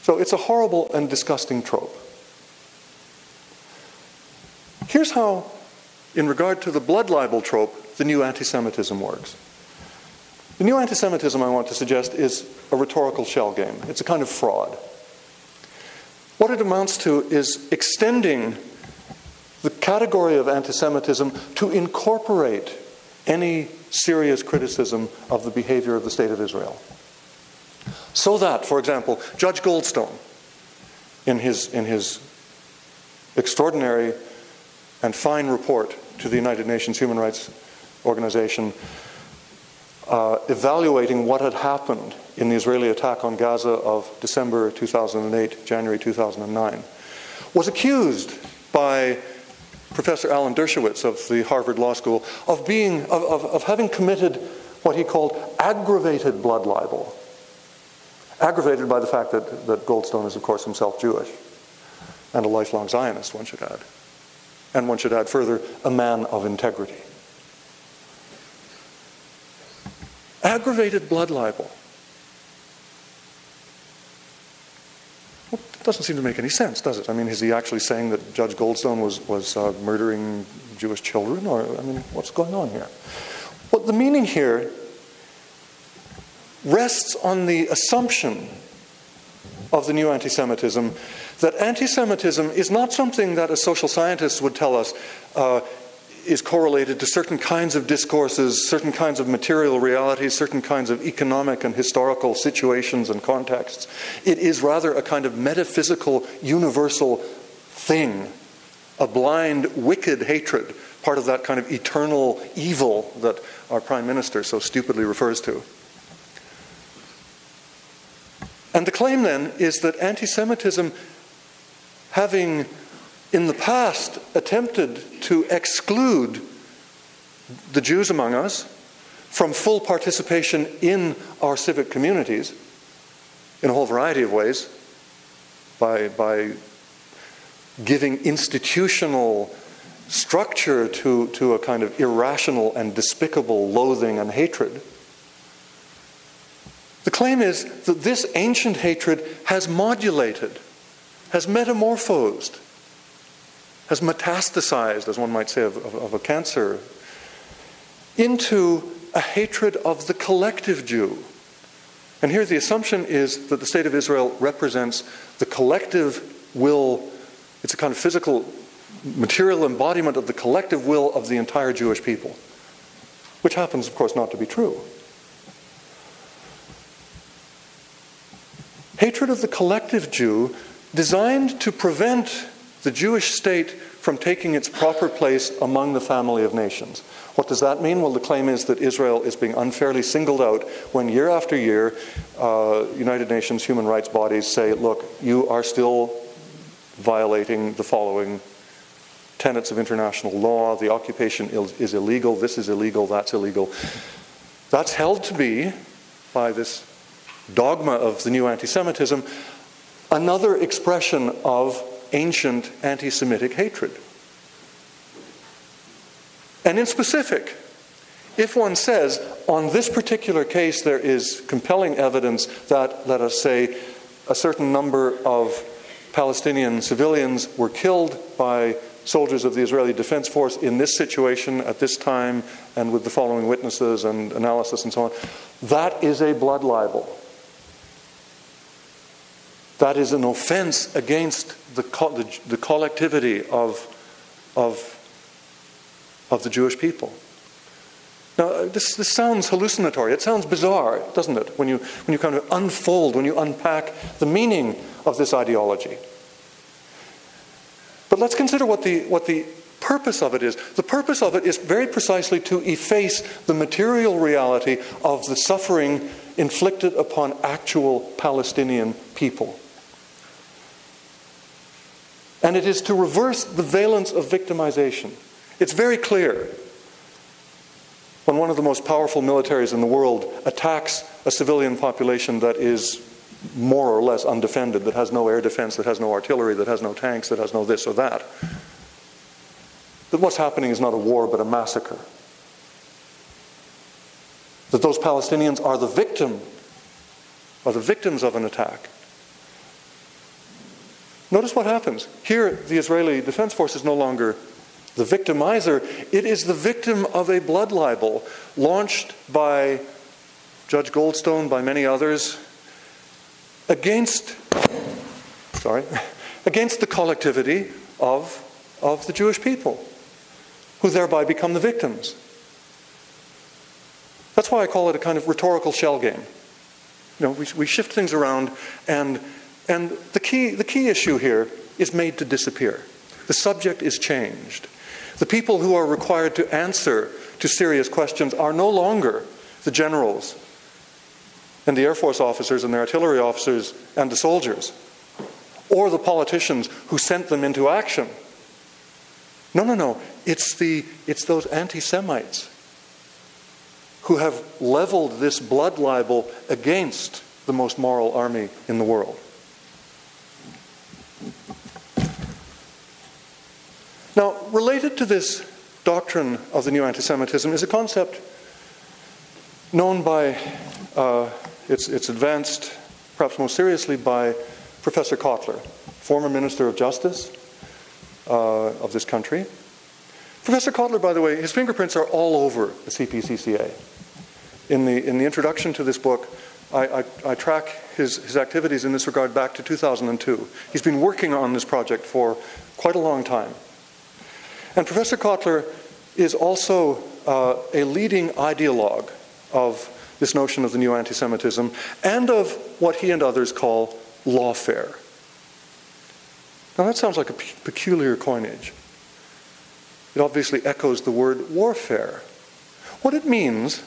So it's a horrible and disgusting trope. Here's how, in regard to the blood libel trope, the new anti-Semitism works. The new anti-Semitism, I want to suggest, is a rhetorical shell game. It's a kind of fraud. What it amounts to is extending the category of anti-Semitism to incorporate any serious criticism of the behavior of the State of Israel. So that, for example, Judge Goldstone, in his extraordinary and fine report to the United Nations Human Rights Organization, evaluating what had happened in the Israeli attack on Gaza of December 2008, January 2009, was accused by Professor Alan Dershowitz of the Harvard Law School of having committed what he called aggravated blood libel. Aggravated by the fact that Goldstone is, of course, himself Jewish and a lifelong Zionist, one should add. And one should add further, a man of integrity. Aggravated blood libel. Well, it doesn't seem to make any sense, does it? I mean, is he actually saying that Judge Goldstone was murdering Jewish children? Or, I mean, what's going on here? Well, the meaning here rests on the assumption of the new anti-Semitism that anti-Semitism is not something that, as social scientists would tell us, is correlated to certain kinds of discourses, certain kinds of material realities, certain kinds of economic and historical situations and contexts. It is rather a kind of metaphysical, universal thing, a blind, wicked hatred, part of that kind of eternal evil that our Prime Minister so stupidly refers to. And the claim then is that anti-Semitism, having in the past attempted to exclude the Jews among us from full participation in our civic communities in a whole variety of ways, by giving institutional structure to a kind of irrational and despicable loathing and hatred. The claim is that this ancient hatred has modulated, has metamorphosed, has metastasized, as one might say, of a cancer, into a hatred of the collective Jew. And here the assumption is that the State of Israel represents the collective will. It's a kind of physical, material embodiment of the collective will of the entire Jewish people, which happens, of course, not to be true. Hatred of the collective Jew, designed to prevent the Jewish state from taking its proper place among the family of nations. What does that mean? Well, the claim is that Israel is being unfairly singled out when year after year United Nations human rights bodies say, look, you are still violating the following tenets of international law. The occupation is illegal. This is illegal. That's illegal. That's held to be, by this dogma of the new anti-Semitism, another expression of ancient anti-Semitic hatred. And in specific, if one says, on this particular case there is compelling evidence that, let us say, a certain number of Palestinian civilians were killed by soldiers of the Israeli Defense Force in this situation at this time and with the following witnesses and analysis and so on, that is a blood libel. That is an offense against the collectivity of the Jewish people. Now, this sounds hallucinatory. It sounds bizarre, doesn't it? When you kind of unfold, when you unpack the meaning of this ideology. But let's consider what the purpose of it is. The purpose of it is very precisely to efface the material reality of the suffering inflicted upon actual Palestinian people. And it is to reverse the valence of victimization. It's very clear when one of the most powerful militaries in the world attacks a civilian population that is more or less undefended, that has no air defense, that has no artillery, that has no tanks, that has no this or that, that what's happening is not a war but a massacre. That those Palestinians are the victims of an attack. notice what happens. Here, the Israeli Defense Force is no longer the victimizer. It is the victim of a blood libel launched by Judge Goldstone, by many others, against the collectivity of the Jewish people, who thereby become the victims. That's why I call it a kind of rhetorical shell game. We shift things around, and the key issue here is made to disappear. The subject is changed. The people who are required to answer to serious questions are no longer the generals and the Air Force officers and the artillery officers and the soldiers, or the politicians who sent them into action. No. It's those anti-Semites who have leveled this blood libel against the most moral army in the world. Now, related to this doctrine of the new anti-Semitism is a concept known by, it's advanced perhaps most seriously by Professor Cotler, former Minister of Justice of this country. Professor Cotler, by the way, his fingerprints are all over the CPCCA. In the introduction to this book, I track his activities in this regard back to 2002. He's been working on this project for quite a long time. And Professor Cotler is also a leading ideologue of this notion of the new anti-Semitism and of what he and others call lawfare. Now that sounds like a peculiar coinage. It obviously echoes the word warfare. What it means,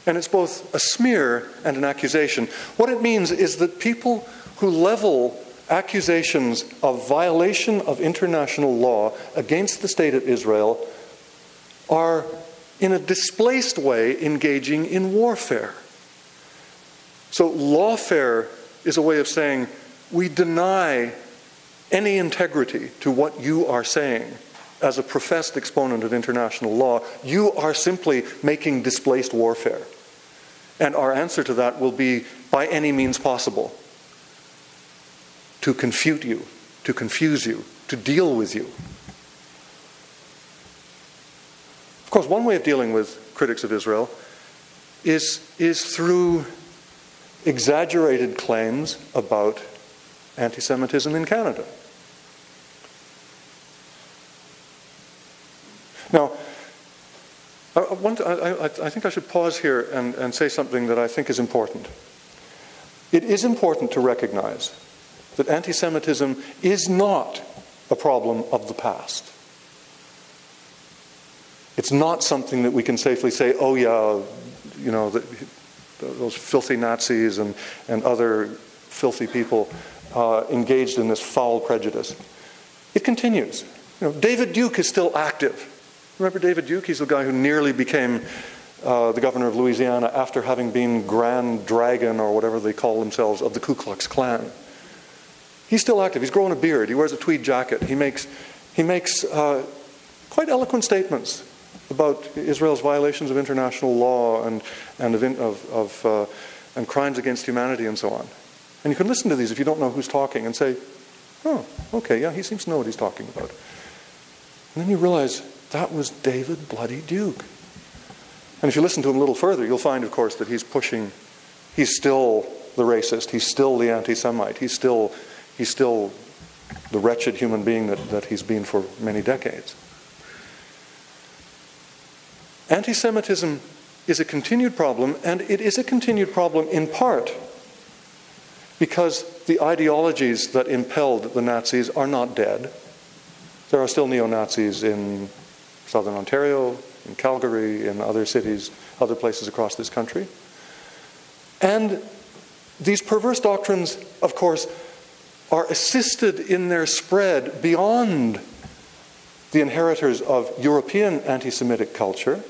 and it's both a smear and an accusation, what it means is that people who level accusations of violation of international law against the state of Israel are, in a displaced way, engaging in warfare. So lawfare is a way of saying, we deny any integrity to what you are saying as a professed exponent of international law. You are simply making displaced warfare. And our answer to that will be, by any means possible, to confute you, to confuse you, to deal with you. Of course, one way of dealing with critics of Israel is through exaggerated claims about anti-Semitism in Canada. Now, I think I should pause here and say something that I think is important. It is important to recognize that anti-Semitism is not a problem of the past. It's not something that we can safely say, oh yeah, those filthy Nazis and other filthy people engaged in this foul prejudice. It continues. David Duke is still active. Remember David Duke? He's the guy who nearly became the governor of Louisiana after having been Grand Dragon, or whatever they call themselves, of the Ku Klux Klan. He's still active. He's grown a beard. He wears a tweed jacket. He makes quite eloquent statements about Israel's violations of international law and crimes against humanity and so on. And you can listen to these if you don't know who's talking and say, oh, okay, yeah, he seems to know what he's talking about. And then you realize that was David Bloody Duke. And if you listen to him a little further, you'll find, of course, that he's still the racist, he's still the anti-Semite, he's still the wretched human being that he's been for many decades. Anti-Semitism is a continued problem, and it is a continued problem in part because the ideologies that impelled the Nazis are not dead. There are still neo-Nazis in southern Ontario, in Calgary, in other cities, other places across this country. And these perverse doctrines, of course, are assisted in their spread beyond the inheritors of European anti-Semitic culture,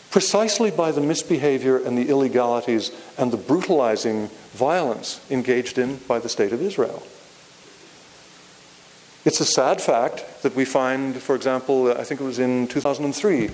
precisely by the misbehavior and the illegalities and the brutalizing violence engaged in by the State of Israel. It's a sad fact that we find, for example, I think it was in 2003,